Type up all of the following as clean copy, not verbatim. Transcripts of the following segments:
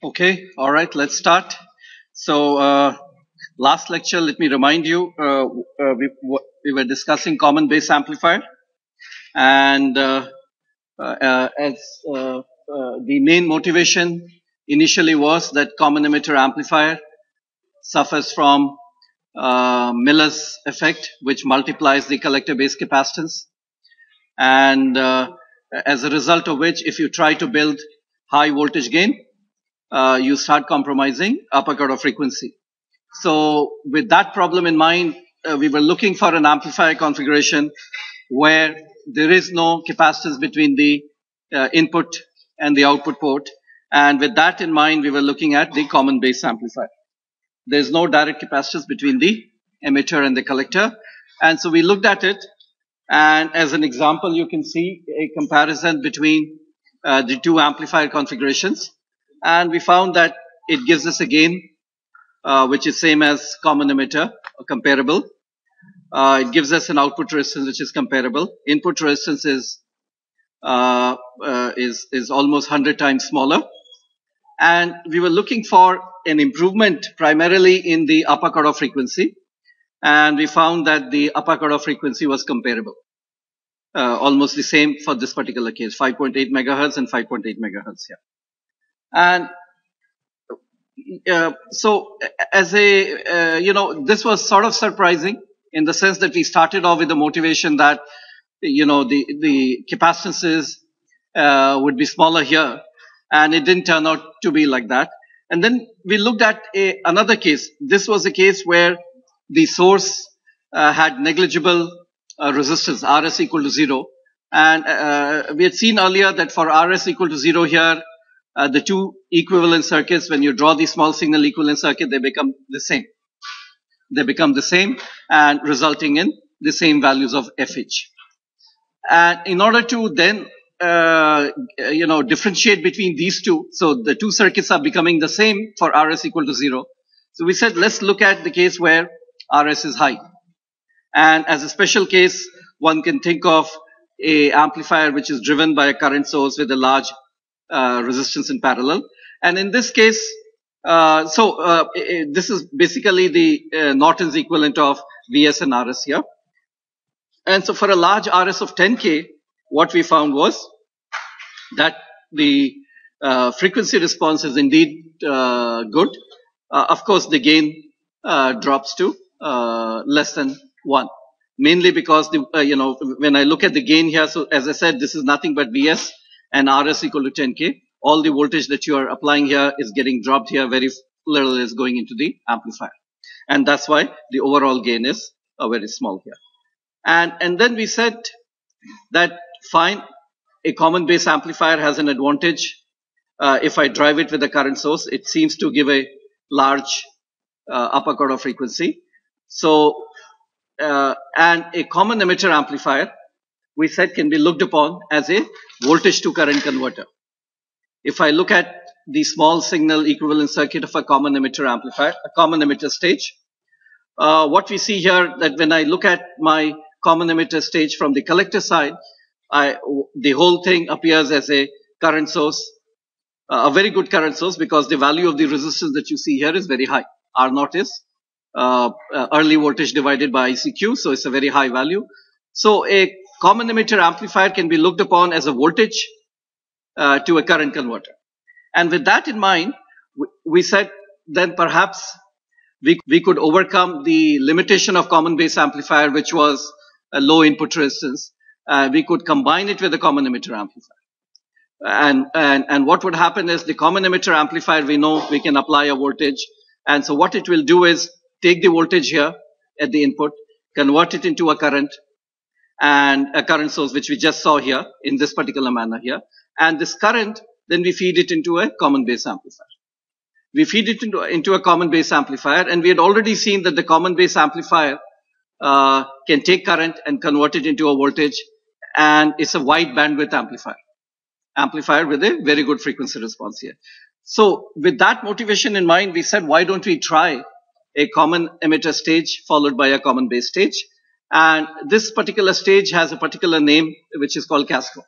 Okay, all right, let's start. So, last lecture, let me remind you, we were discussing common base amplifier, and as the main motivation initially was that common emitter amplifier suffers from Miller's effect, which multiplies the collector base capacitance, and as a result of which, if you try to build high voltage gain, you start compromising upper cutoff frequency. So with that problem in mind, we were looking for an amplifier configuration where there is no capacitance between the input and the output port. And with that in mind, we were looking at the common base amplifier. There's no direct capacitance between the emitter and the collector. And so we looked at it. And as an example, you can see a comparison between the two amplifier configurations. And we found that it gives us a gain which is same as common emitter, or comparable. It gives us an output resistance which is comparable. Input resistance is almost 100 times smaller. And we were looking for an improvement primarily in the upper cutoff frequency. And we found that the upper cutoff frequency was comparable. Almost the same for this particular case, 5.8 megahertz and 5.8 megahertz here. And so as a, this was sort of surprising in the sense that we started off with the motivation that, the capacitances would be smaller here, and it didn't turn out to be like that. And then we looked at another case. This was a case where the source had negligible resistance, Rs equal to 0. And we had seen earlier that for Rs equal to 0 here, the two equivalent circuits, when you draw the small signal equivalent circuit, they become the same. They become the same and resulting in the same values of FH. And in order to then, differentiate between these two, so the two circuits are becoming the same for Rs equal to 0. So we said, let's look at the case where Rs is high. And as a special case, one can think of a amplifier which is driven by a current source with a large resistance in parallel. And in this case, this is basically the Norton's equivalent of Vs and Rs here. And so for a large Rs of 10K, what we found was that the frequency response is indeed good. Of course, the gain drops to less than 1. Mainly because, when I look at the gain here, so as I said, this is nothing but Vs and Rs equal to 10K. All the voltage that you are applying here is getting dropped here. Very little is going into the amplifier. And that's why the overall gain is very small here. And then we said that fine, a common base amplifier has an advantage. If I drive it with a current source, it seems to give a large upper cutoff frequency. So, and a common emitter amplifier, we said, can be looked upon as a voltage to current converter. If I look at the small signal equivalent circuit of a common emitter amplifier, a common emitter stage, what we see here, that when I look at my common emitter stage from the collector side, the whole thing appears as a current source, a very good current source, because the value of the resistance that you see here is very high. R0 is early voltage divided by ICQ, so it's a very high value. So a common emitter amplifier can be looked upon as a voltage to a current converter. And with that in mind, we said then perhaps we could overcome the limitation of common base amplifier, which was a low input resistance. We could combine it with a common emitter amplifier. And what would happen is the common emitter amplifier, we know we can apply a voltage. And so what it will do is take the voltage here at the input, convert it into a current, and a current source, which we just saw here in this particular manner here. And this current, then we feed it into a common base amplifier. We feed it into a common base amplifier, and we had already seen that the common base amplifier can take current and convert it into a voltage, and it's a wide bandwidth amplifier with a very good frequency response here. So with that motivation in mind, we said, why don't we try a common emitter stage followed by a common base stage? And this particular stage has a particular name, which is called Cascode.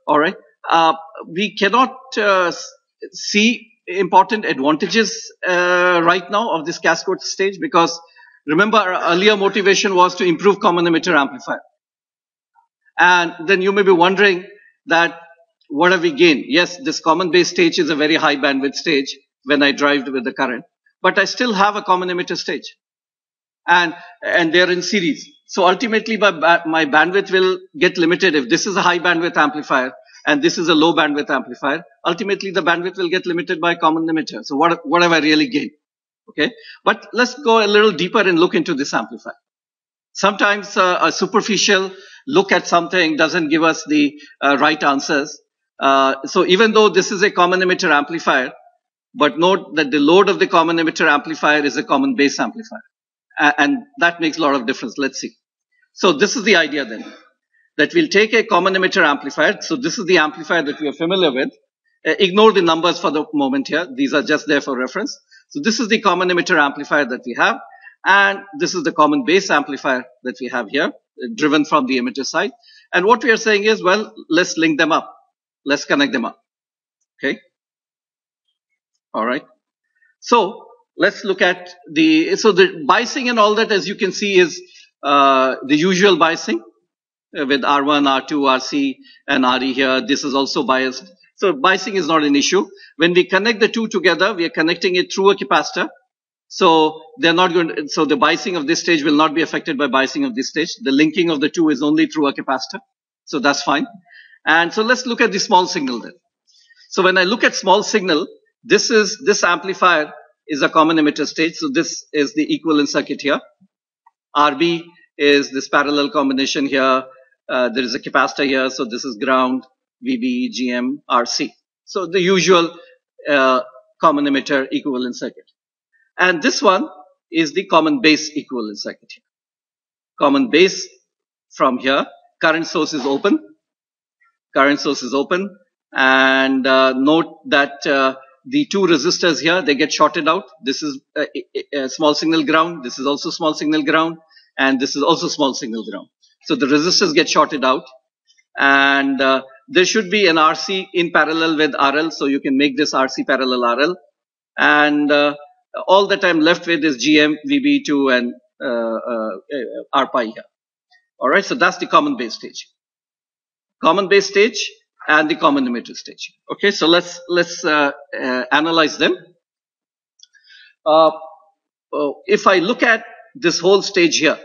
All right. We cannot see important advantages right now of this cascode stage, because remember our earlier motivation was to improve common emitter amplifier. And then you may be wondering that what have we gained? Yes, this common base stage is a very high bandwidth stage when I drive with the current, but I still have a common emitter stage, and they're in series. So ultimately my bandwidth will get limited. If this is a high bandwidth amplifier and this is a low bandwidth amplifier, ultimately the bandwidth will get limited by common emitter. So what have I really gained? Okay, but let's go a little deeper and look into this amplifier. Sometimes a superficial look at something doesn't give us the right answers. So even though this is a common emitter amplifier, but note that the load of the common emitter amplifier is a common base amplifier. And that makes a lot of difference. Let's see. So this is the idea then, that we'll take a common emitter amplifier. So this is the amplifier that we are familiar with. Ignore the numbers for the moment here. These are just there for reference. So this is the common emitter amplifier that we have. And this is the common base amplifier that we have here, driven from the emitter side. And what we are saying is, well, let's link them up. Let's connect them up. Okay. All right. So let's look at the biasing and all that, as you can see, is the usual biasing with R1, R2, RC, and RE here. This is also biased. So biasing is not an issue. When we connect the two together, we are connecting it through a capacitor. So they're not going to, so the biasing of this stage will not be affected by biasing of this stage. The linking of the two is only through a capacitor. So that's fine. And so let's look at the small signal then. So when I look at small signal, this amplifier is a common emitter stage. So this is the equivalent circuit here. RB is this parallel combination here. There is a capacitor here. So this is ground, VB, GM, RC. So the usual common emitter equivalent circuit. And this one is the common base equivalent circuit here. Common base from here. Current source is open. Current source is open. And note that the two resistors here, they get shorted out. This is a small signal ground. This is also small signal ground. And this is also small signal ground. So the resistors get shorted out. And there should be an RC in parallel with RL. So you can make this RC parallel RL. And all that I'm left with is GM, VB2, and R pi here. All right, so that's the common base stage. Common base stage and the common emitter stage. Okay, so let's analyze them. If I look at this whole stage here,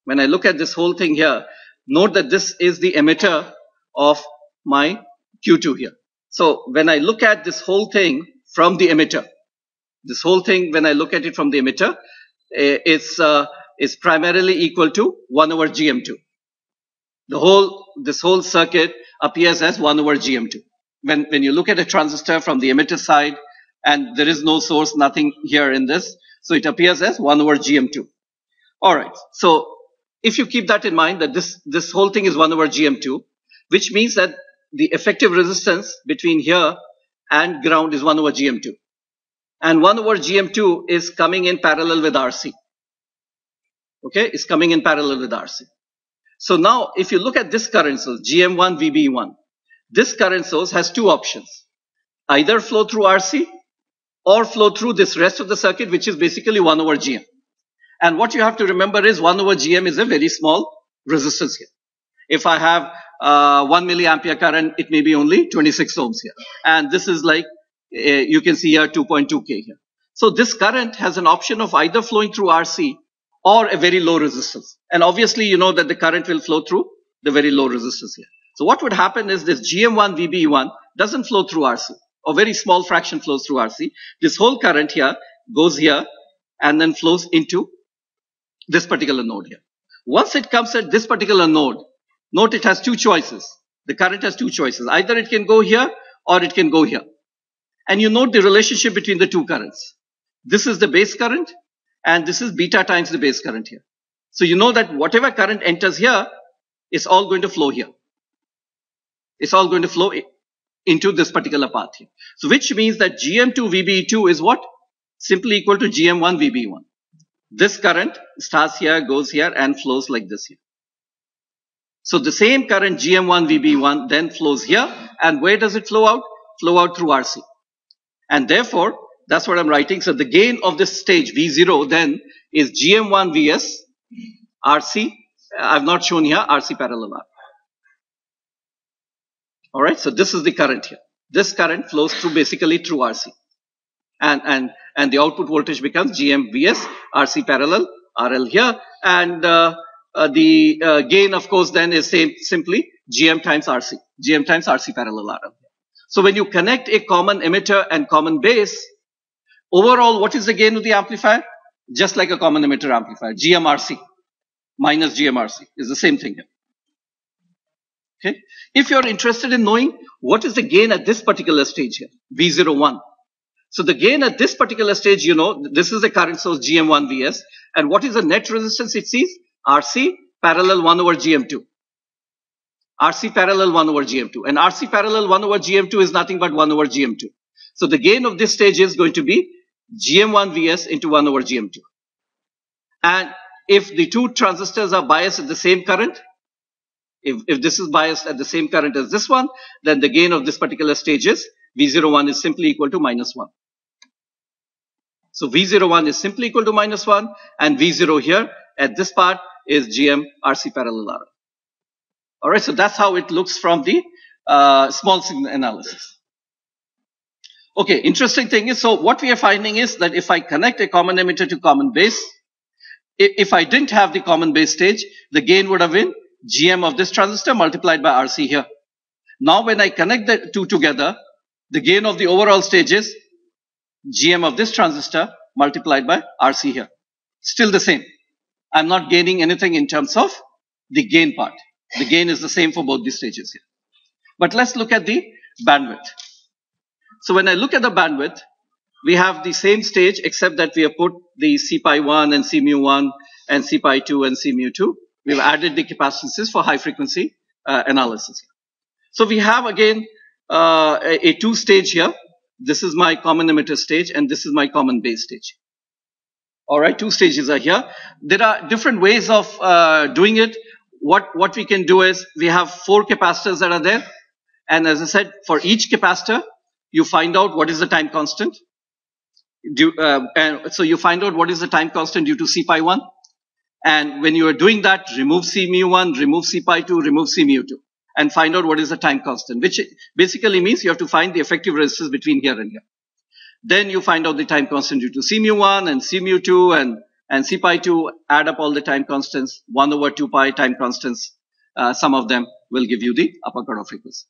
when I look at this whole thing here, note that this is the emitter of my Q2 here. So when I look at this whole thing from the emitter, this whole thing, when I look at it from the emitter, is primarily equal to 1 over GM2. This whole circuit appears as 1 over GM2. When you look at a transistor from the emitter side, and there is no source, nothing here in this, so it appears as 1 over GM2. All right. So if you keep that in mind, that this whole thing is 1 over GM2, which means that the effective resistance between here and ground is 1 over GM2. And 1 over GM2 is coming in parallel with RC. Okay, it's coming in parallel with RC. So now, if you look at this current source, GM1, VB1, this current source has two options. Either flow through RC or flow through this rest of the circuit, which is basically 1 over GM. And what you have to remember is 1 over GM is a very small resistance here. If I have 1 milliampere current, it may be only 26 ohms here. And this is like, you can see here 2.2K here. So this current has an option of either flowing through RC or a very low resistance. And obviously, you know that the current will flow through the very low resistance here. So what would happen is this GM1, VB1 doesn't flow through RC. A very small fraction flows through RC. This whole current here goes here and then flows into this particular node here. Once it comes at this particular node, note it has two choices. The current has two choices. Either it can go here or it can go here. And you note the relationship between the two currents. This is the base current and this is beta times the base current here. So you know that whatever current enters here is all going to flow here. It's all going to flow into this particular path here. So which means that GM2 VB2 is what? Simply equal to GM1 VB1. This current starts here, goes here and flows like this here. So the same current GM1 VB1 then flows here, and where does it flow out? Flow out through RC. And therefore, that's what I'm writing. So the gain of this stage V0 then is GM1 Vs RC. I've not shown here RC parallel R. All right. So this is the current here. This current flows through basically through RC. And the output voltage becomes GM Vs RC parallel RL here. And the gain, of course, then is simply GM times RC parallel RL. So when you connect a common emitter and common base, overall, what is the gain of the amplifier? Just like a common emitter amplifier, GMRC minus GMRC is the same thing here. Okay. If you're interested in knowing what is the gain at this particular stage here, V01. So the gain at this particular stage, you know, this is the current source GM1 Vs. And what is the net resistance it sees? RC parallel 1 over GM2. RC parallel 1 over GM2. And RC parallel 1 over GM2 is nothing but 1 over GM2. So the gain of this stage is going to be GM1 Vs into 1 over GM2. And if the two transistors are biased at the same current, if this is biased at the same current as this one, then the gain of this particular stage is V01 is simply equal to -1. So V01 is simply equal to -1, and V0 here at this part is GM RC parallel R. All right, so that's how it looks from the small signal analysis. Okay, interesting thing is, so what we are finding is that if I connect a common emitter to common base, if I didn't have the common base stage, the gain would have been GM of this transistor multiplied by RC here. Now when I connect the two together, the gain of the overall stage is GM of this transistor multiplied by RC here. Still the same. I'm not gaining anything in terms of the gain part. The gain is the same for both these stages here. But let's look at the bandwidth. So when I look at the bandwidth, we have the same stage except that we have put the C-pi1 and C-mu1 and C-pi2 and C-mu2. We've added the capacitances for high frequency analysis. So we have again a two-stage here. This is my common emitter stage and this is my common base stage. All right, two stages are here. There are different ways of doing it. What we can do is we have 4 capacitors that are there. And as I said, for each capacitor, you find out what is the time constant. And so you find out what is the time constant due to C-pi1. And when you are doing that, remove C-mu1, remove C-pi2, remove C-mu2. And find out what is the time constant, which basically means you have to find the effective resistance between here and here. Then you find out the time constant due to C-mu1 and C-mu2 and C-pi2, add up all the time constants, 1 over 2 pi time constants. Some of them will give you the upper cutoff frequency.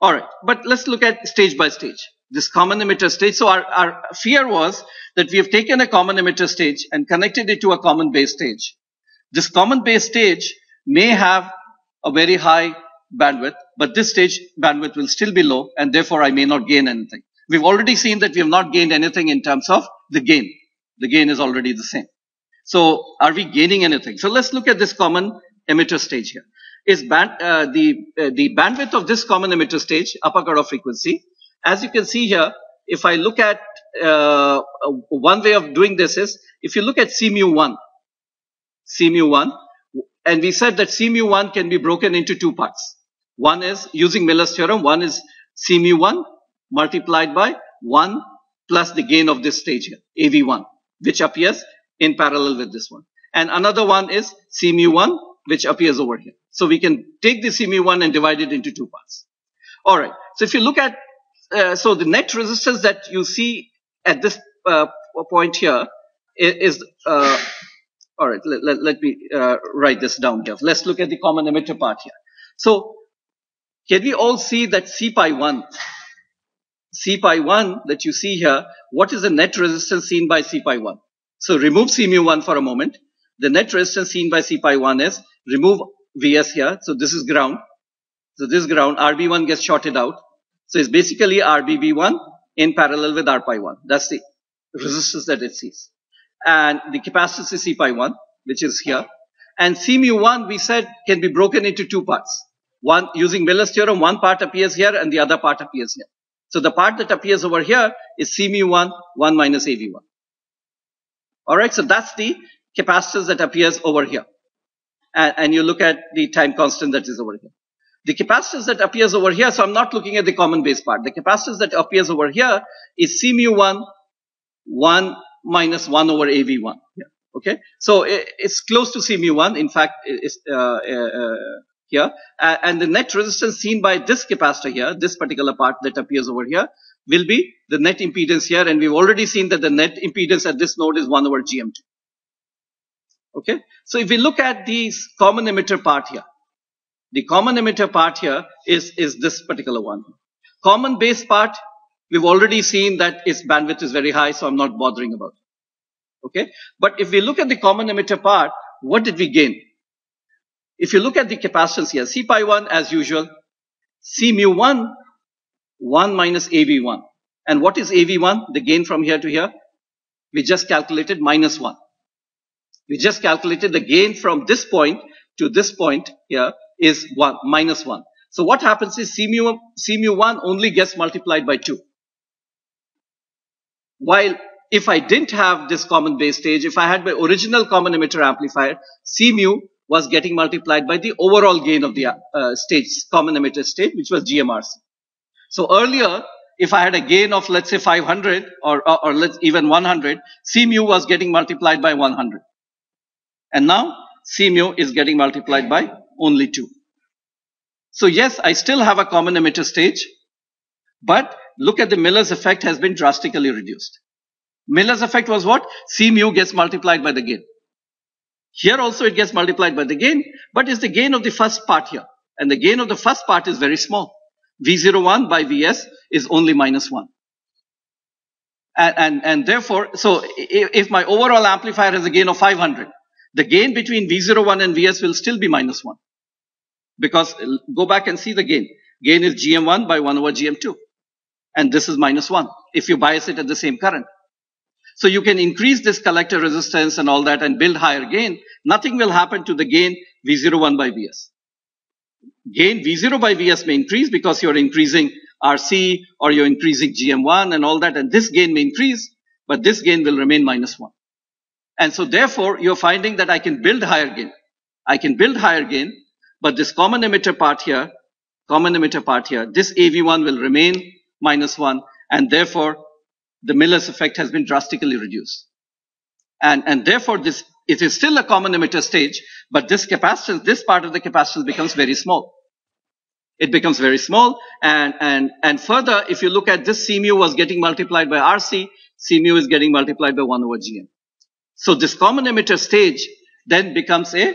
All right, but let's look at stage by stage. This common emitter stage. So our fear was that we have taken a common emitter stage and connected it to a common base stage. This common base stage may have a very high bandwidth, but this stage bandwidth will still be low, and therefore I may not gain anything. We've already seen that we have not gained anything in terms of the gain. The gain is already the same. So are we gaining anything? So let's look at this common emitter stage here. Is the bandwidth of this common emitter stage, upper cutoff frequency. As you can see here, if I look at one way of doing this is, if you look at C-mu1, and we said that C-mu1 can be broken into 2 parts. One is, using Miller's theorem, one is C-mu1 multiplied by 1 plus the gain of this stage here, AV1, which appears in parallel with this one. And another one is C-mu1, which appears over here. So we can take the C-mu1 and divide it into 2 parts. All right. So if you look at, so the net resistance that you see at this point here is, all right, let me write this down here. Let's look at the common emitter part here. So can we all see that C-pi1 that you see here, what is the net resistance seen by C-pi1? So remove C-mu1 for a moment. The net resistance seen by C-pi1 is, remove Vs here. So this is ground. So this ground, RB1 gets shorted out. So it's basically RBB1 in parallel with R-pi1. That's the resistance that it sees. And the capacitance is C-pi1, which is here. And C-mu1, we said, can be broken into 2 parts. One, using Miller's theorem, one part appears here and the other part appears here. So the part that appears over here is C-mu1, 1 minus AV1. All right, so that's the capacitance that appears over here. And you look at the time constant that is over here. The capacitance that appears over here, so I'm not looking at the common base part. The capacitance that appears over here is C mu 1, 1 minus 1 over AV1. Yeah. Okay. So it's close to C mu 1. In fact, it's here. And the net resistance seen by this capacitor here, this particular part that appears over here, will be the net impedance here. And we've already seen that the net impedance at this node is 1 over GM2. Okay. So if we look at the common emitter part here, the common emitter part here is this particular one. Common base part, we've already seen that its bandwidth is very high, so I'm not bothering about it. Okay. But if we look at the common emitter part, what did we gain? If you look at the capacitance here, C pi 1 as usual, C mu 1, 1 minus AV1. And what is AV1? The gain from here to here? We just calculated minus 1. We just calculated the gain from this point to this point here is 1, minus 1. So what happens is C mu 1 only gets multiplied by 2. While if I didn't have this common base stage, if I had my original common emitter amplifier, C mu was getting multiplied by the overall gain of the stage, common emitter stage, which was GMRC. So earlier, if I had a gain of, let's say, 500 or let's even 100, C mu was getting multiplied by 100. And now C mu is getting multiplied by only 2. So yes, I still have a common emitter stage, but look at the Miller's effect has been drastically reduced. Miller's effect was what? C mu gets multiplied by the gain. Here also it gets multiplied by the gain, but it's the gain of the first part here. And the gain of the first part is very small. V01 by Vs is only minus 1. And therefore, so if my overall amplifier has a gain of 500, the gain between V01 and Vs will still be minus 1. Because go back and see the gain. Gain is GM1 by 1 over GM2. And this is minus 1 if you bias it at the same current. So you can increase this collector resistance and all that and build higher gain. Nothing will happen to the gain V01 by Vs. Gain V0 by Vs may increase because you're increasing RC or you're increasing GM1 and all that. And this gain may increase, but this gain will remain minus 1. And so therefore, you're finding that I can build higher gain. I can build higher gain, but this common emitter part here, this AV1 will remain minus 1. And therefore, the Miller's effect has been drastically reduced. And therefore, it is still a common emitter stage, but this capacitance, this part of the capacitance becomes very small. It becomes very small. And further, if you look at this C mu was getting multiplied by RC, C mu is getting multiplied by 1 over GM. So this common emitter stage then becomes a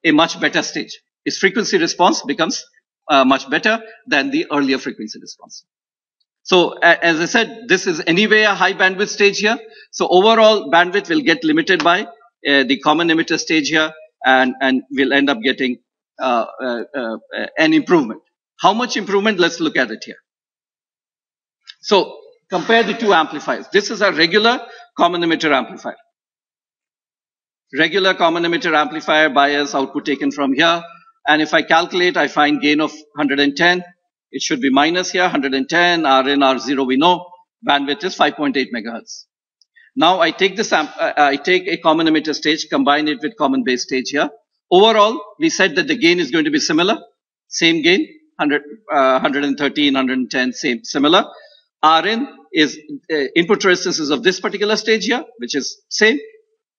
much better stage. Its frequency response becomes much better than the earlier frequency response. So as I said, this is anyway a high bandwidth stage here. So overall bandwidth will get limited by the common emitter stage here, and we'll end up getting an improvement. How much improvement? Let's look at it here. So compare the two amplifiers. This is a regular common emitter amplifier. Regular common emitter amplifier, bias, output taken from here. And if I calculate, I find gain of 110. It should be minus here, 110, Rn, R0 we know. Bandwidth is 5.8 megahertz. Now I take this I take a common emitter stage, combine it with common base stage here. Overall, we said that the gain is going to be similar. Same gain, 113, 110, similar. Rn is input resistance is of this particular stage here, which is same.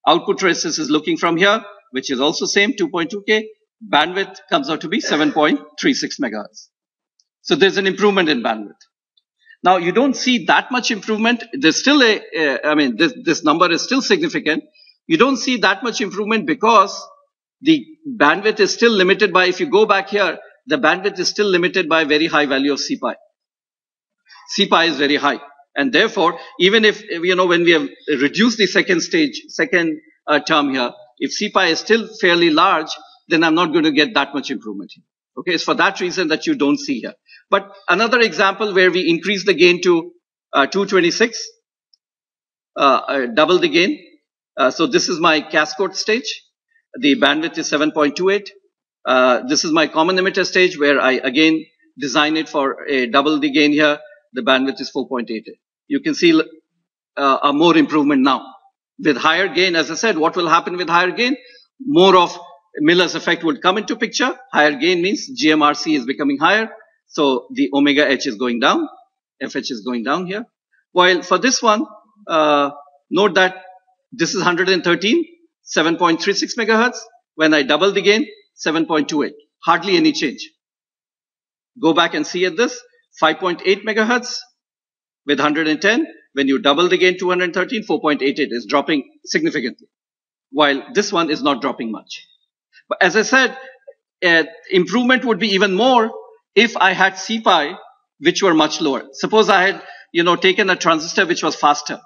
Output resistance is looking from here, which is also same, 2.2K. Bandwidth comes out to be 7.36 megahertz. So there's an improvement in bandwidth. Now you don't see that much improvement. There's still this number is still significant. You don't see that much improvement because the bandwidth is still limited by, if you go back here, the bandwidth is still limited by a very high value of C pi. C pi is very high. And therefore, even if, when we have reduced the second term here, if C pi is still fairly large, then I'm not going to get that much improvement here. Okay, it's for that reason that you don't see here. But another example where we increase the gain to 226, double the gain. So this is my cascode stage. The bandwidth is 7.28. This is my common emitter stage where I again design it for a double the gain here. The bandwidth is 4.88. You can see a more improvement now. With higher gain, as I said, what will happen with higher gain? More of Miller's effect would come into picture. Higher gain means GMRC is becoming higher. So the omega H is going down. FH is going down here. While for this one, note that this is 113, 7.36 megahertz. When I double the gain, 7.28. Hardly any change. Go back and see at this, 5.8 megahertz with 110. When you double the gain, 213, 4.88 is dropping significantly. While this one is not dropping much. But as I said, improvement would be even more if I had CPI which were much lower. Suppose I had, taken a transistor which was faster.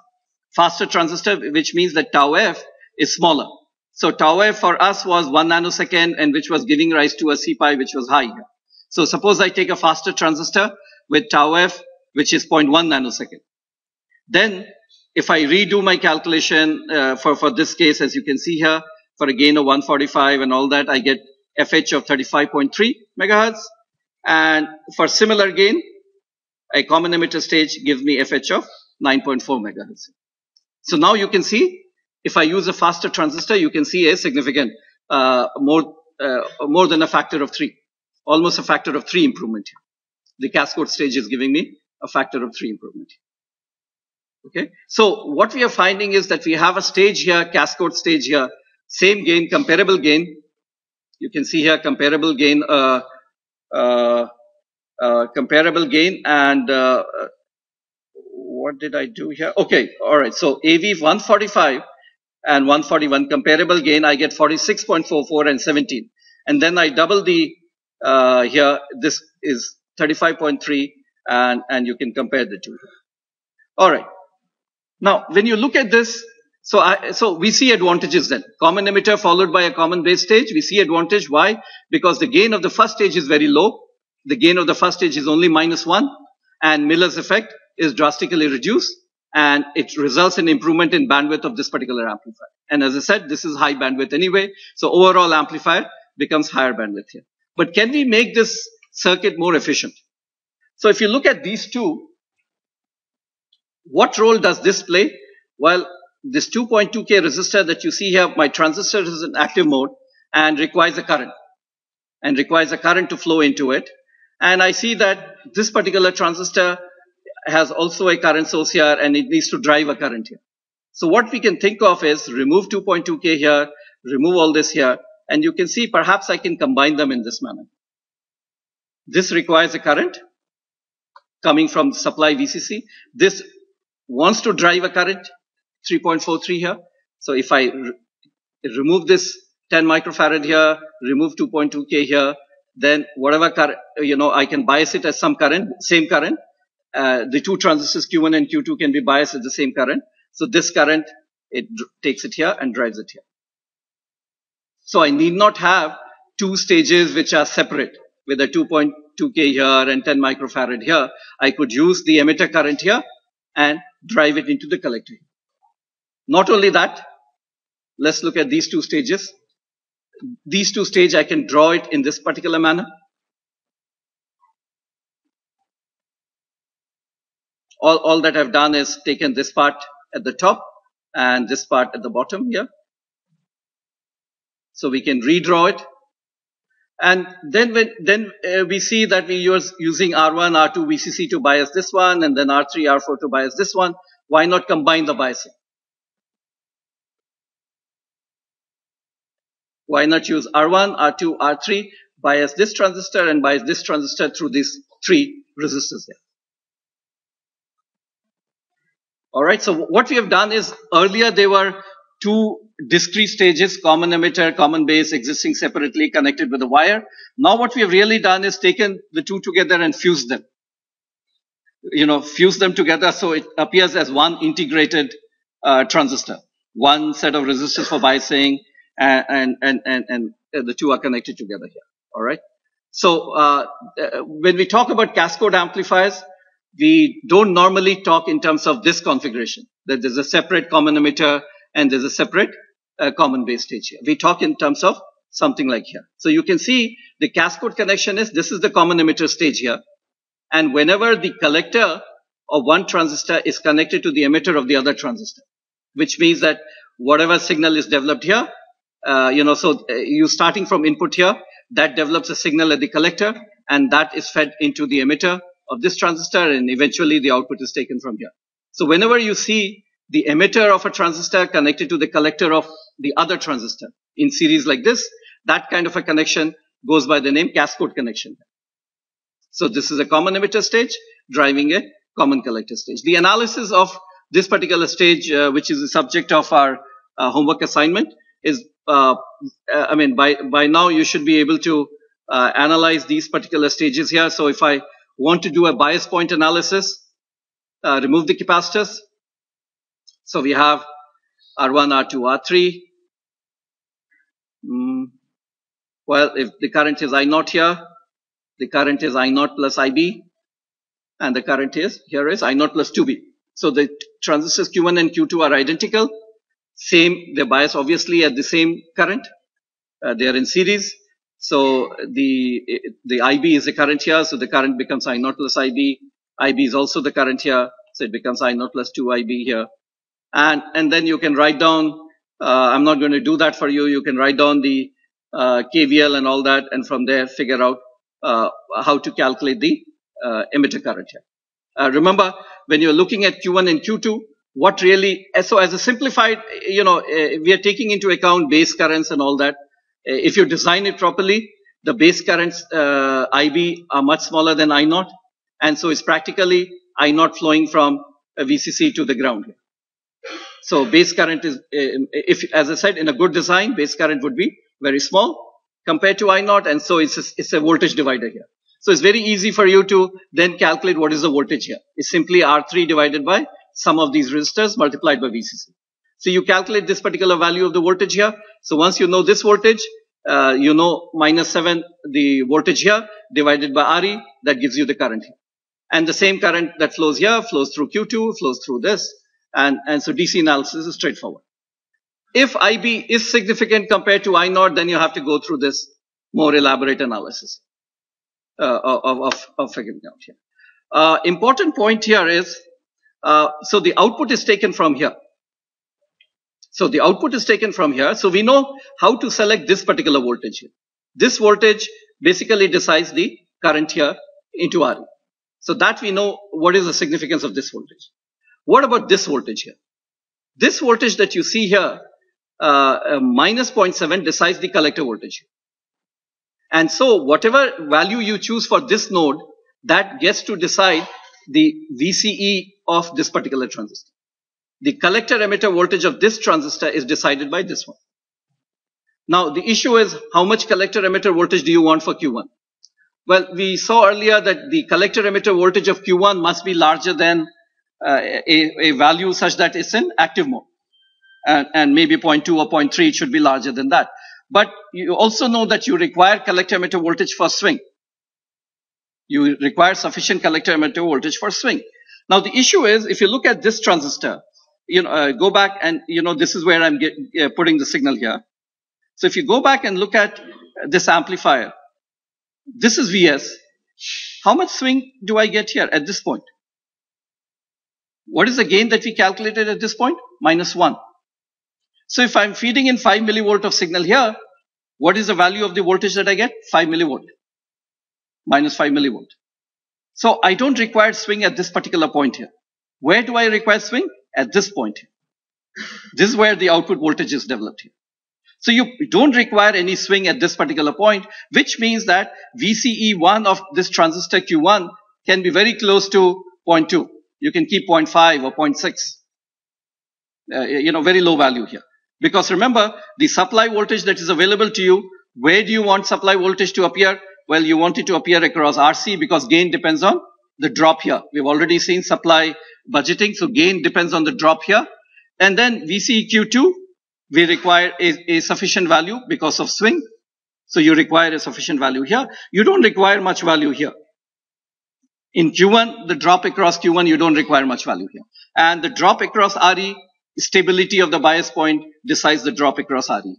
Faster transistor, which means that tau f is smaller. So tau f for us was 1 nanosecond and which was giving rise to a CPI which was high here. So suppose I take a faster transistor with tau f which is 0.1 nanosecond. Then if I redo my calculation for this case, as you can see here, for a gain of 145 and all that, I get FH of 35.3 megahertz. And for similar gain, a common emitter stage gives me FH of 9.4 megahertz. So now you can see, if I use a faster transistor, you can see a significant, more than a factor of 3, almost a factor of 3 improvement here. The cascode stage is giving me a factor of 3 improvement here. Okay. So what we are finding is that we have a stage here, cascode stage here, same gain, comparable gain. You can see here comparable gain, and what did I do here? Okay, all right. So AV 145 and 141 comparable gain. I get 46.44 and 17, and then I double the here. This is 35.3, and you can compare the two. All right. Now, when you look at this, so we see advantages then. Common emitter followed by a common base stage. We see advantage. Why? Because the gain of the first stage is very low. The gain of the first stage is only -1, and Miller's effect is drastically reduced, and it results in improvement in bandwidth of this particular amplifier. And as I said, this is high bandwidth anyway, so overall amplifier becomes higher bandwidth here. But can we make this circuit more efficient? So if you look at these two, what role does this play? Well, this 2.2K resistor that you see here, my transistor is in active mode and requires a current, to flow into it. And I see that this particular transistor has also a current source here, and it needs to drive a current here. So what we can think of is remove 2.2K here, remove all this here, and you can see perhaps I can combine them in this manner. This requires a current coming from supply VCC. This wants to drive a current, 3.43 here. So if I remove this 10 microfarad here, remove 2.2K here, then whatever current, I can bias it as some current, same current. The two transistors Q1 and Q2 can be biased at the same current. So this current, it takes it here and drives it here. So I need not have two stages which are separate with a 2.2K here and 10 microfarad here. I could use the emitter current here and drive it into the collector. Not only that, let's look at these two stages. These two stages, I can draw it in this particular manner. All that I've done is taken this part at the top and this part at the bottom here. So we can redraw it. And then we see that we use using R1, R2, VCC to bias this one, and then R3, R4 to bias this one. Why not combine the biasing? Why not use R1, R2, R3, bias this transistor and bias this transistor through these three resistors here? All right, so what we have done is earlier there were two discrete stages, common emitter, common base, existing separately connected with a wire. Now what we have really done is taken the two together and fused them. Fuse them together so it appears as one integrated transistor. One set of resistors for biasing, and the two are connected together here. All right. So when we talk about cascode amplifiers, we don't normally talk in terms of this configuration, that there's a separate common emitter and there's a separate common base stage here. We talk in terms of something like here. So you can see the cascode connection this is the common emitter stage here. And whenever the collector of one transistor is connected to the emitter of the other transistor, which means that whatever signal is developed here So you starting from input here, that develops a signal at the collector, and that is fed into the emitter of this transistor, and eventually the output is taken from here. So whenever you see the emitter of a transistor connected to the collector of the other transistor in series like this, that kind of a connection goes by the name cascode connection. So this is a common emitter stage driving a common collector stage. The analysis of this particular stage, which is the subject of our homework assignment, is, by now you should be able to analyze these particular stages here. So if I want to do a bias point analysis, remove the capacitors. So we have R1, R2, R3. Well, if the current is I0 here, the current is I0 plus IB, and the current is, here is I0 plus 2B. So the transistors Q1 and Q2 are identical. Same, they're biased obviously at the same current. They are in series. So the IB is the current here, so the current becomes I0 plus IB. IB is also the current here, so it becomes I0 plus 2IB here. And then you can write down, I'm not going to do that for you, you can write down the KVL and all that, and from there figure out how to calculate the emitter current here. Remember, when you're looking at Q1 and Q2, what really, so as a simplified, we are taking into account base currents and all that. If you design it properly, the base currents IB are much smaller than I0, and so it's practically I0 flowing from a VCC to the ground here. So base current is, as I said, in a good design, base current would be very small compared to I0, and so it's a voltage divider here. So it's very easy for you to then calculate what is the voltage here. It's simply R3 divided by sum of these resistors multiplied by VCC. So you calculate this particular value of the voltage here. So once you know this voltage, you know -7, the voltage here, divided by RE, that gives you the current here. And the same current that flows here flows through Q2, flows through this, and so DC analysis is straightforward. If IB is significant compared to I0, then you have to go through this more elaborate analysis of figuring out here. Important point here is, so the output is taken from here. So the output is taken from here. So we know how to select this particular voltage here. This voltage basically decides the current here into RE. So that we know what is the significance of this voltage. What about this voltage here? This voltage that you see here, -0.7 decides the collector voltage. And so whatever value you choose for this node, that gets to decide the VCE of this particular transistor. The collector emitter voltage of this transistor is decided by this one. Now the issue is, how much collector emitter voltage do you want for Q1? Well, we saw earlier that the collector emitter voltage of Q1 must be larger than a value such that it's in active mode. And maybe 0.2 or 0.3, it should be larger than that. But you also know that you require collector emitter voltage for swing. You require sufficient collector emitter voltage for swing. Now the issue is, if you look at this transistor, go back and, this is where I'm putting the signal here. So if you go back and look at this amplifier, this is Vs. How much swing do I get here at this point? What is the gain that we calculated at this point? -1. So if I'm feeding in 5 millivolt of signal here, what is the value of the voltage that I get? 5 millivolt. -5 millivolt. So I don't require swing at this particular point here. Where do I require swing? At this point here. This is where the output voltage is developed here. So you don't require any swing at this particular point, which means that VCE1 of this transistor Q1 can be very close to 0.2. You can keep 0.5 or 0.6. Very low value here. Because remember, the supply voltage that is available to you, where do you want supply voltage to appear? Well, you want it to appear across RC because gain depends on the drop here. We've already seen supply budgeting, so gain depends on the drop here. And then VCEQ2, we require a sufficient value because of swing. So you require a sufficient value here. You don't require much value here. In Q1, the drop across Q1, you don't require much value here. And the drop across RE, stability of the bias point decides the drop across RE.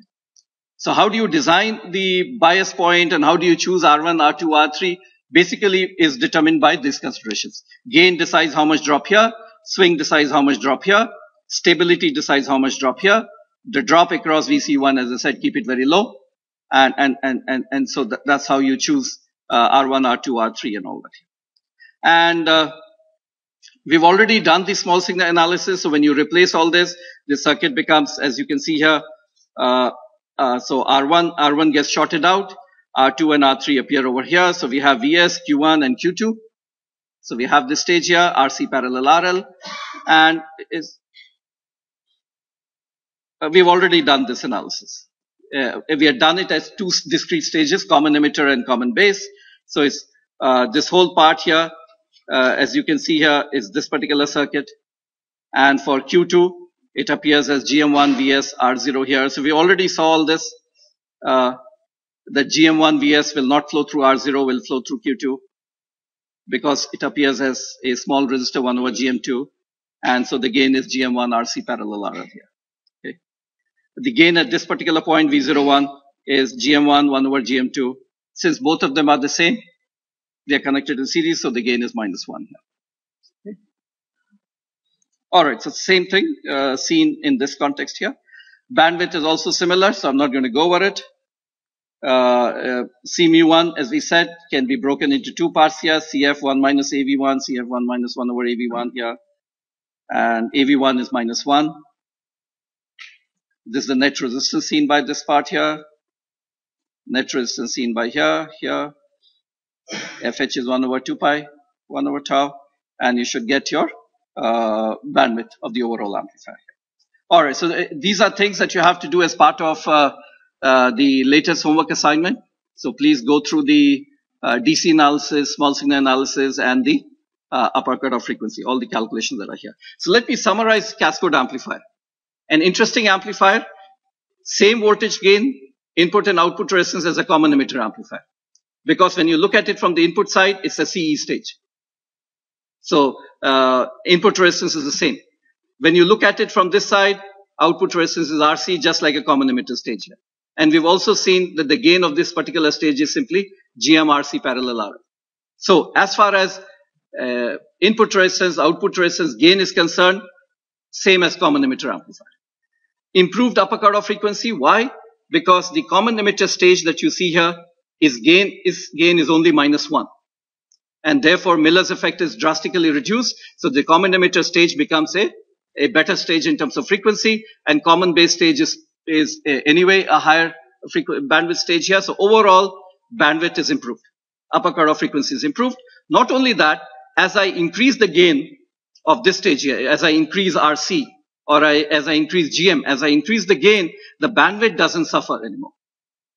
So how do you design the bias point and how do you choose R1, R2, R3? Basically is determined by these considerations. Gain decides how much drop here. Swing decides how much drop here. Stability decides how much drop here. The drop across VC1, as I said, keep it very low. And so that's how you choose R1, R2, R3 and all that. And we've already done the small signal analysis. So when you replace all this, the circuit becomes, as you can see here, so R1 gets shorted out, R2 and R3 appear over here. So we have VS, Q1 and Q2. So we have this stage here, RC parallel RL, and we've already done this analysis. We have done it as two discrete stages, common emitter and common base. So it's this whole part here, as you can see here, is this particular circuit. And for Q2, it appears as GM1 VS R0 here. So we already saw all this. The GM1 VS will not flow through R0, will flow through Q2, because it appears as a small resistor 1 over GM2. And so the gain is GM1 RC parallel RL here. Okay. The gain at this particular point, V01, is GM1 1 over GM2. Since both of them are the same, they are connected in series, so the gain is -1 here. Okay. All right, so same thing seen in this context here. Bandwidth is also similar, so I'm not going to go over it. C mu1, as we said, can be broken into two parts here, CF1 minus AV1, CF1 minus 1 over AV1 here, and AV1 is -1. This is the net resistance seen by this part here, net resistance seen by here. FH is 1 over 2 pi, 1 over tau, and you should get your bandwidth of the overall amplifier. All right, so these are things that you have to do as part of the latest homework assignment. So please go through the DC analysis, small signal analysis, and the upper cutoff frequency, all the calculations that are here. So let me summarize Cascode Amplifier. An interesting amplifier, same voltage gain, input and output resistance as a common emitter amplifier. Because when you look at it from the input side, it's a CE stage. So input resistance is the same. When you look at it from this side, output resistance is RC, just like a common emitter stage here. And we've also seen that the gain of this particular stage is simply GM-RC parallel RL. So as far as input resistance, output resistance, gain is concerned, same as common emitter amplifier. Improved upper cutoff frequency. Why? Because the common emitter stage that you see here is gain is only -1. And therefore Miller's effect is drastically reduced. So the common emitter stage becomes a better stage in terms of frequency, and common base stage is anyway a higher bandwidth stage here. So overall bandwidth is improved. Upper cutoff frequency is improved. Not only that, as I increase the gain of this stage here, as I increase RC, or as I increase GM, as I increase the gain, the bandwidth doesn't suffer anymore.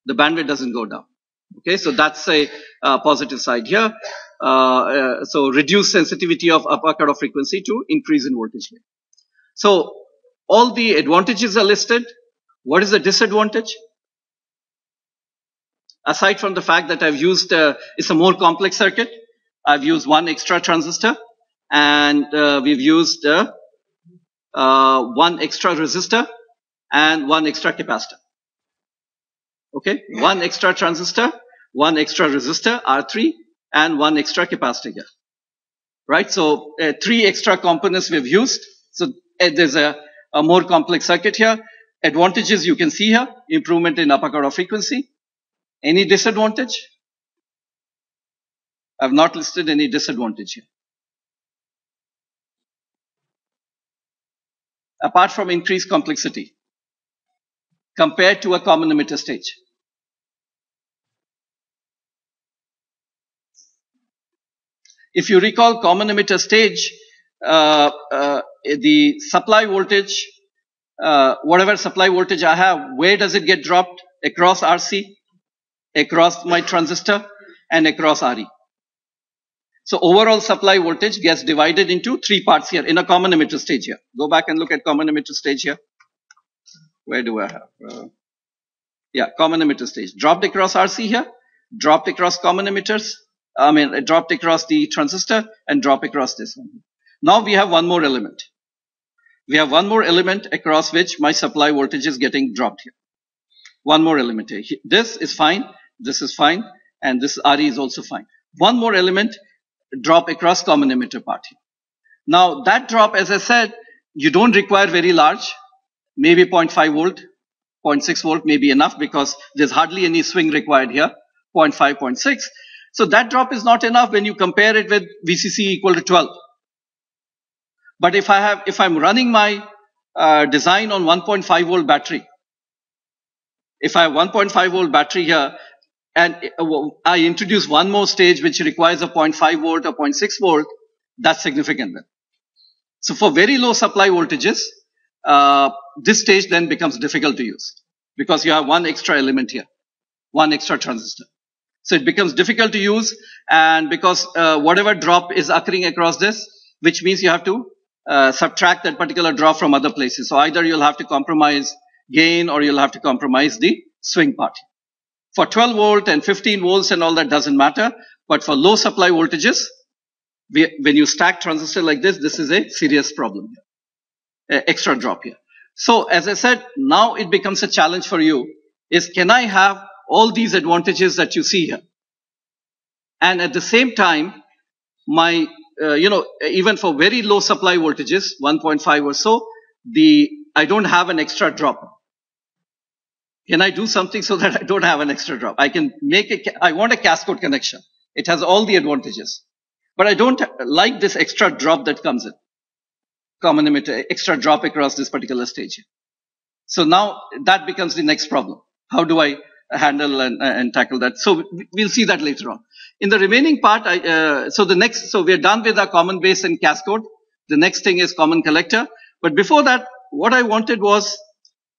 The bandwidth doesn't go down. Okay, so that's a positive side here. So reduce sensitivity of upper cutoff frequency to increase in voltage gain. So all the advantages are listed. What is the disadvantage? Aside from the fact that I've used, it's a more complex circuit. I've used one extra transistor, and we've used one extra resistor and one extra capacitor. Okay, one extra transistor, one extra resistor, R3, and one extra capacitor here. Right, so 3 extra components we've used. So there's a more complex circuit here. Advantages you can see here, improvement in upper cutoff frequency. Any disadvantage? I've not listed any disadvantage here. Apart from increased complexity compared to a common emitter stage. If you recall common emitter stage, the supply voltage, whatever supply voltage I have, where does it get dropped? Across RC, across my transistor, and across RE. So overall supply voltage gets divided into 3 parts here in a common emitter stage here. Go back and look at common emitter stage here. Where do I have? Yeah, common emitter stage. Dropped across RC here, dropped across common emitters, dropped across the transistor, and dropped across this one. Now we have one more element. We have one more element across which my supply voltage is getting dropped here. One more element here. This is fine, this is fine, and this RE is also fine. One more element, drop across common emitter part here. Now that drop, as I said, you don't require very large. maybe 0.5 volt, 0.6 volt may be enough because there's hardly any swing required here, 0.5, 0.6. So that drop is not enough when you compare it with VCC equal to 12. But if I'm running my design on 1.5 volt battery, if I have 1.5 volt battery here, and I introduce one more stage which requires a 0.5 volt or 0.6 volt, that's significant then. So for very low supply voltages, this stage then becomes difficult to use because you have one extra element here, one extra transistor. So it becomes difficult to use, and because whatever drop is occurring across this, which means you have to subtract that particular drop from other places. So either you'll have to compromise gain or you'll have to compromise the swing part. For 12 volt and 15 volts and all that doesn't matter, but for low supply voltages, when you stack transistor like this is a serious problem here, extra drop here. So as I said, now it becomes a challenge for you is, can I have all these advantages that you see here? And at the same time, my, even for very low supply voltages, 1.5 or so, I don't have an extra drop. Can I do something so that I don't have an extra drop? I can I want a cascode connection. It has all the advantages. But I don't like this extra drop that comes in. Common emitter, extra drop across this particular stage. So now that becomes the next problem. How do I handle and tackle that? So we'll see that later on. In the remaining part, so we're done with our common base and cascode. The next thing is common collector. But before that, what I wanted was,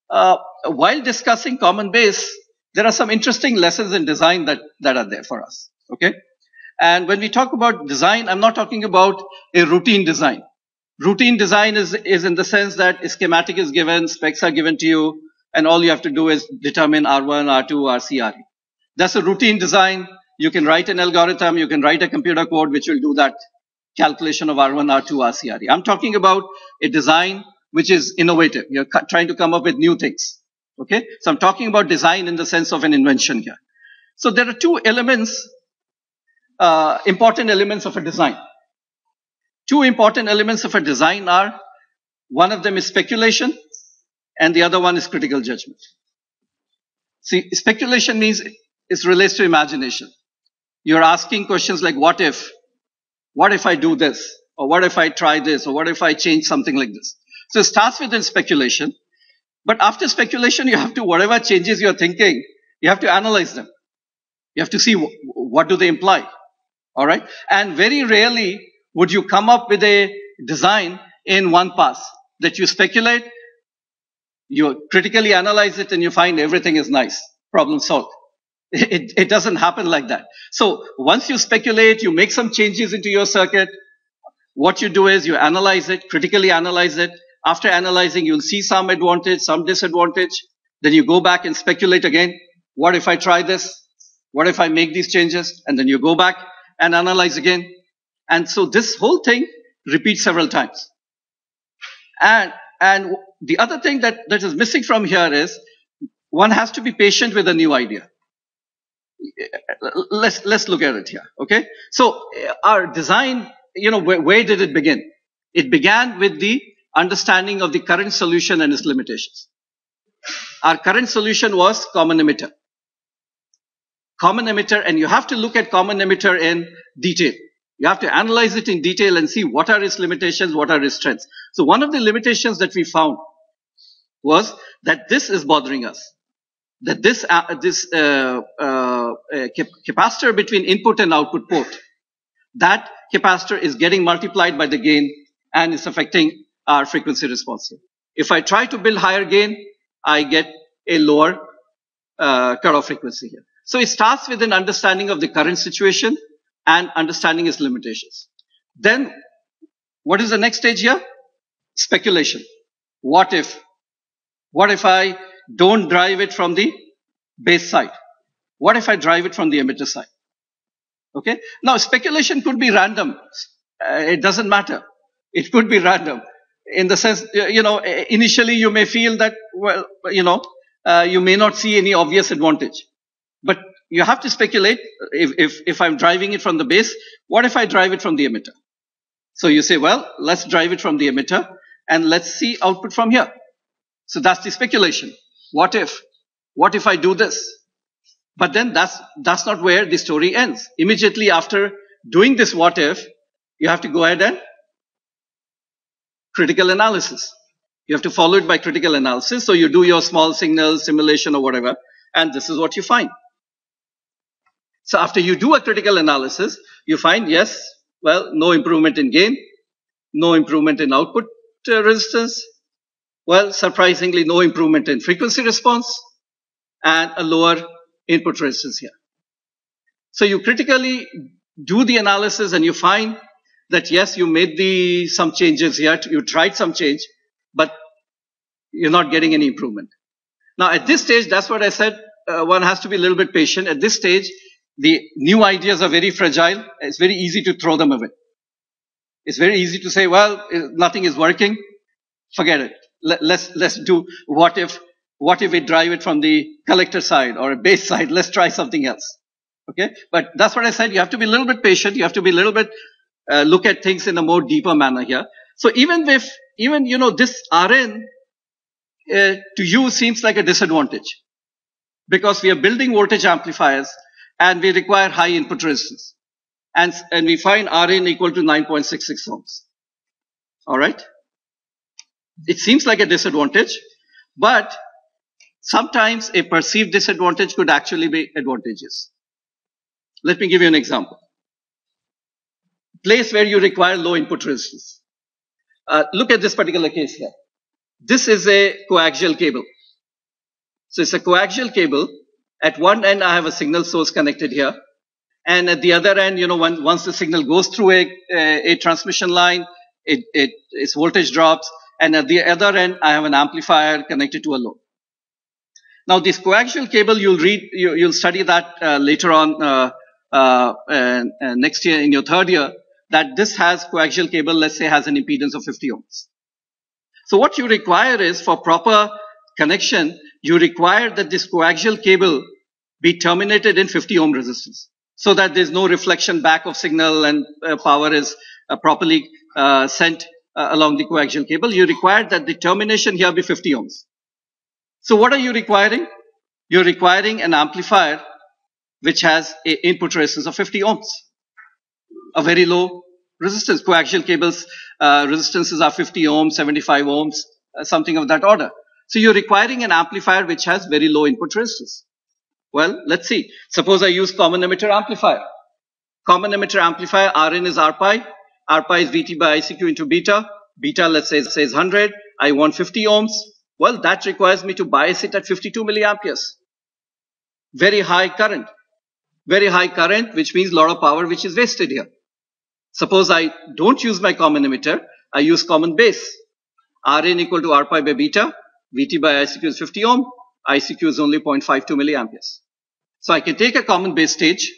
while discussing common base, there are some interesting lessons in design that are there for us. Okay. And when we talk about design, I'm not talking about a routine design. Routine design is in the sense that a schematic is given, specs are given to you, and all you have to do is determine R1, R2, RC, RE. That's a routine design. You can write an algorithm, you can write a computer code which will do that calculation of R1, R2, RC, RE. I'm talking about a design which is innovative. You're trying to come up with new things. Okay? So I'm talking about design in the sense of an invention here. So there are two elements, important elements of a design. Two important elements of a design are, one of them is speculation and the other one is critical judgment. See, speculation means it relates to imagination. You're asking questions like, what if I do this? Or what if I try this? Or what if I change something like this? So it starts with speculation. But after speculation, you have to, whatever changes you're thinking, you have to analyze them. You have to see what do they imply. All right. And very rarely would you come up with a design in one pass that you speculate, you critically analyze it, and you find everything is nice. Problem solved. It doesn't happen like that. So once you speculate, you make some changes into your circuit. What you do is you analyze it, critically analyze it. After analyzing, you'll see some advantage, some disadvantage. Then you go back and speculate again. What if I try this? What if I make these changes? And then you go back and analyze again. And so this whole thing repeats several times. And the other thing that is missing from here is one has to be patient with a new idea. Let's look at it here. Okay. So our design, where did it begin? It began with the understanding of the current solution and its limitations. Our current solution was common emitter. Common emitter, and you have to look at common emitter in detail. You have to analyze it in detail and see what are its limitations, what are its strengths. So one of the limitations that we found was that this is bothering us. That this capacitor between input and output port, that capacitor is getting multiplied by the gain and is affecting our frequency response. If I try to build higher gain, I get a lower cutoff frequency here. So it starts with an understanding of the current situation and understanding its limitations. Then, what is the next stage here? Speculation. What if I don't drive it from the base side? What if I drive it from the emitter side? Okay. Now, speculation could be random. It doesn't matter. It could be random. In the sense, initially you may feel that, well, you may not see any obvious advantage. But you have to speculate, if I'm driving it from the base, what if I drive it from the emitter? So you say, well, let's drive it from the emitter and let's see output from here. So that's the speculation. What if? What if I do this? But then that's not where the story ends. Immediately after doing this what if, you have to go ahead and critical analysis. You have to follow it by critical analysis. So you do your small signal simulation or whatever, and this is what you find. So after you do a critical analysis, you find, yes, well, no improvement in gain, no improvement in output resistance, well, surprisingly, no improvement in frequency response, and a lower input resistance here. So you critically do the analysis and you find that, yes, you made some changes here, you tried some change, but you're not getting any improvement. Now, at this stage, that's what I said, one has to be a little bit patient. At this stage, the new ideas are very fragile. It's very easy to throw them away. It's very easy to say, well, nothing is working. Forget it. Let's do what if we drive it from the collector side or a base side? Let's try something else. Okay. But that's what I said. You have to be a little bit patient. You have to be a little bit, look at things in a more deeper manner here. So even, this Rn, to you seems like a disadvantage because we are building voltage amplifiers and we require high input resistance. And we find Rn equal to 9.66 ohms. All right. It seems like a disadvantage, but sometimes a perceived disadvantage could actually be advantageous. Let me give you an example. Place where you require low input resistance. Look at this particular case here. This is a coaxial cable. So it's a coaxial cable. At one end, I have a signal source connected here. And at the other end, once the signal goes through a transmission line, its voltage drops. And at the other end, I have an amplifier connected to a load. Now, this coaxial cable, you'll study that later on next year in your third year, that this has coaxial cable, let's say, has an impedance of 50 ohms. So what you require is, for proper connection, you require that this coaxial cable be terminated in 50 ohm resistance, so that there's no reflection back of signal and power is properly sent along the coaxial cable. You require that the termination here be 50 ohms. So what are you requiring? You're requiring an amplifier which has an input resistance of 50 ohms, a very low resistance. Coaxial cables resistances are 50 ohms, 75 ohms, something of that order. So you're requiring an amplifier which has very low input resistance. Well, let's see. Suppose I use common emitter amplifier. Common emitter amplifier, Rn is Rpi. Rpi is Vt by ICQ into beta. Beta, let's say, says 100. I want 50 ohms. Well, that requires me to bias it at 52 milliamperes. Very high current. Very high current, which means a lot of power which is wasted here. Suppose I don't use my common emitter. I use common base. Rn equal to Rpi by beta. Vt by ICQ is 50 ohm. ICQ is only 0.52 milliamperes. So I can take a common base stage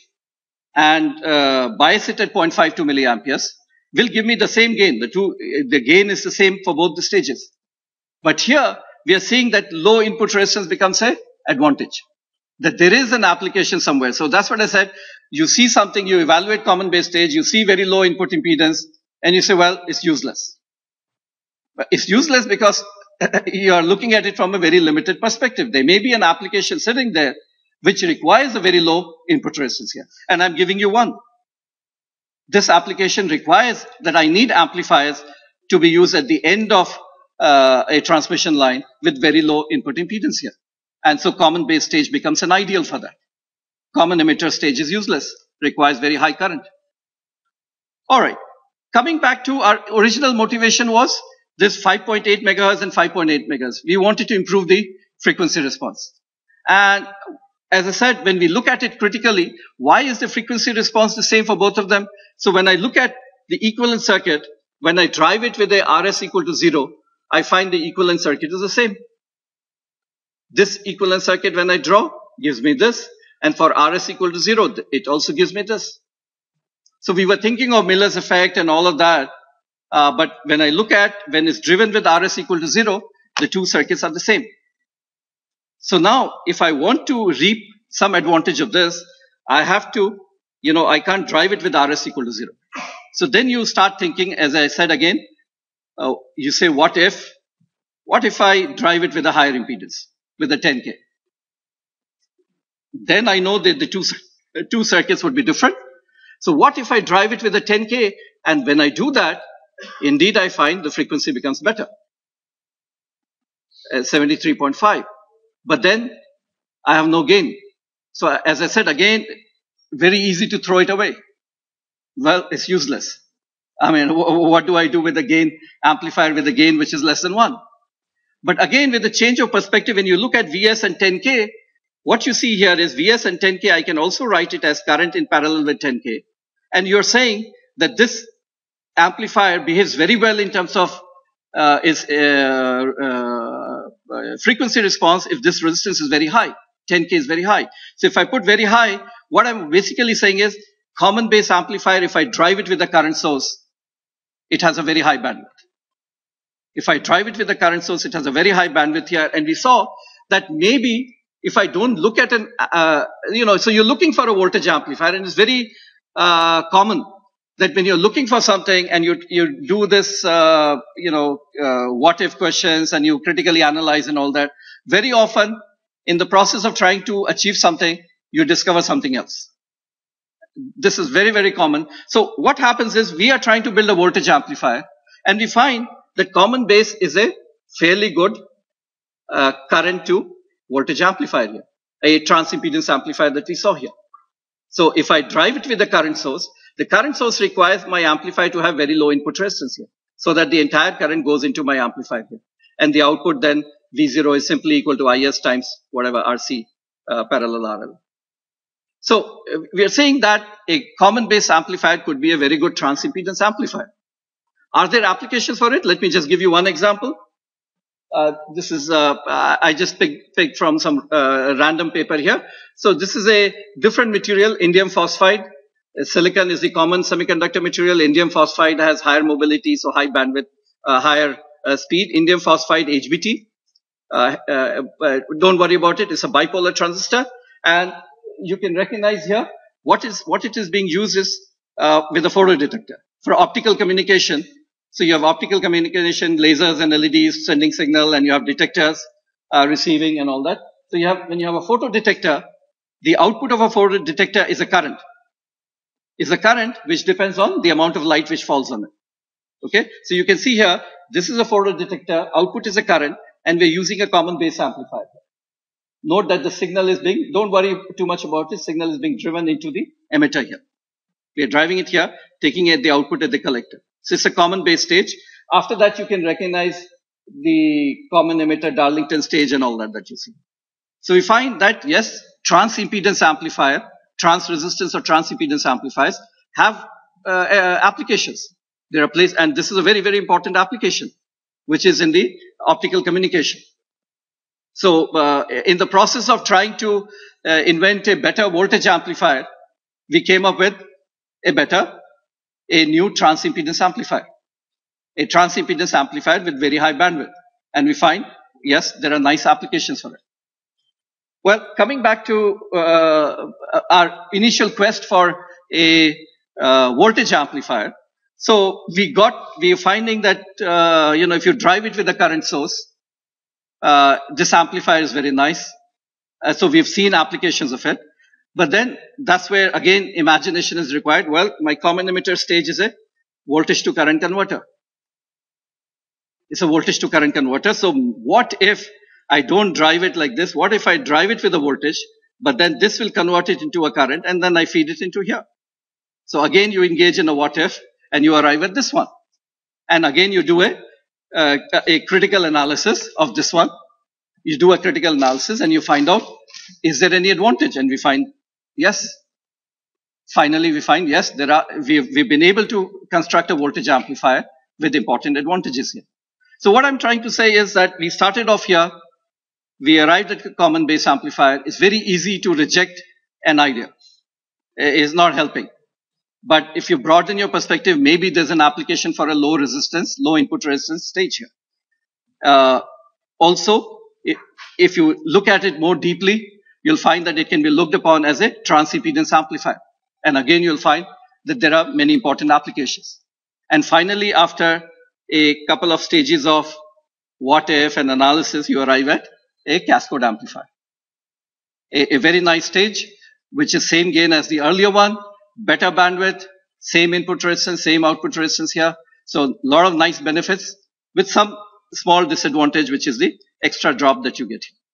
and bias it at 0.52 milliamperes. Will give me the same gain. The gain is the same for both the stages. But here we are seeing that low input resistance becomes an advantage. That there is an application somewhere. So that's what I said. You see something, you evaluate common base stage, you see very low input impedance, and you say, well, it's useless. But it's useless because you are looking at it from a very limited perspective. There may be an application sitting there which requires a very low input resistance here. And I'm giving you one. This application requires that I need amplifiers to be used at the end of a transmission line with very low input impedance here. And so common base stage becomes an ideal for that. Common emitter stage is useless, requires very high current. All right. Coming back to our original motivation was this 5.8 megahertz and 5.8 megahertz. We wanted to improve the frequency response. And as I said, when we look at it critically, why is the frequency response the same for both of them? So when I look at the equivalent circuit, when I drive it with a RS equal to 0, I find the equivalent circuit is the same. This equivalent circuit when I draw gives me this, and for RS equal to 0, it also gives me this. So we were thinking of Miller's effect and all of that, but when I look at when it's driven with RS equal to 0, the two circuits are the same. So now if I want to reap some advantage of this, I have to, I can't drive it with RS equal to 0. So then you start thinking, as I said again, you say, what if What if I drive it with a higher impedance, with a 10K? Then I know that the two circuits would be different. So what if I drive it with a 10K, and when I do that, indeed I find the frequency becomes better, 73.5. But then I have no gain. So as I said, again, very easy to throw it away. Well, it's useless. I mean, what do I do with a gain amplifier with a gain which is less than 1? But again, with the change of perspective, when you look at Vs and 10K, what you see here is Vs and 10K, I can also write it as current in parallel with 10K. And you're saying that this amplifier behaves very well in terms of its frequency response if this resistance is very high. 10K is very high. So if I put very high, what I'm basically saying is common base amplifier, if I drive it with a current source, it has a very high bandwidth. If I drive it with a current source, it has a very high bandwidth here. And we saw that maybe if I don't look at an, so you're looking for a voltage amplifier, and it's very common that when you're looking for something and you do this, what if questions and you critically analyze and all that, very often in the process of trying to achieve something, you discover something else. This is very, very common. So what happens is we are trying to build a voltage amplifier, and we find that common base is a fairly good current to voltage amplifier here, a transimpedance amplifier that we saw here. So if I drive it with the current source requires my amplifier to have very low input resistance here, so that the entire current goes into my amplifier here. And the output then, V0 is simply equal to IS times whatever RC parallel RL. So we are saying that a common base amplifier could be a very good transimpedance amplifier. Are there applications for it? Let me just give you one example. This is, I just picked from some random paper here. So this is a different material, indium phosphide. Silicon is the common semiconductor material. Indium phosphide has higher mobility, so high bandwidth, higher speed. Indium phosphide HBT. Don't worry about it. It's a bipolar transistor. And you can recognize here what it is being used is with a photodetector for optical communication. So you have optical communication, lasers and LEDs sending signal, and you have detectors receiving and all that. So you have, when you have a photodetector, the output of a photodetector is a current. Is a current which depends on the amount of light which falls on it. Okay, so you can see here, this is a photodetector, output is a current, and we're using a common base amplifier. Note that the signal is being, don't worry too much about it, signal is being driven into the emitter here. We are driving it here, taking the output at the collector. So it's a common base stage. After that, you can recognize the common emitter Darlington stage and all that you see. So we find that, yes, transimpedance amplifier, trans resistance or transimpedance amplifiers have applications. There are places, and this is a very, very important application, which is in the optical communication. So in the process of trying to invent a better voltage amplifier, we came up with a new transimpedance amplifier. A transimpedance amplifier with very high bandwidth. And we find, yes, there are nice applications for it. Well, coming back to our initial quest for a voltage amplifier. So we're finding that, if you drive it with a current source, this amplifier is very nice. So we've seen applications of it. But then that's where, again, imagination is required. Well, my common emitter stage is a voltage to current converter. It's a voltage to current converter. So what if I don't drive it like this? What if I drive it with a voltage, but then this will convert it into a current, and then I feed it into here? So again, you engage in a what if, and you arrive at this one. And again, you do a critical analysis of this one. You do a critical analysis and you find out, is there any advantage? And we find, yes. Finally, we find, yes, we've been able to construct a voltage amplifier with important advantages here. So what I'm trying to say is that we started off here. We arrived at a common base amplifier. It's very easy to reject an idea. It's not helping. But if you broaden your perspective, maybe there's an application for a low resistance, low input resistance stage here. Also, if you look at it more deeply, you'll find that it can be looked upon as a transimpedance amplifier. And again, you'll find that there are many important applications. And finally, after a couple of stages of what if and analysis, you arrive at a cascode amplifier. A very nice stage, which is same gain as the earlier one, better bandwidth, same input resistance, same output resistance here. So a lot of nice benefits with some small disadvantage, which is the extra drop that you get here.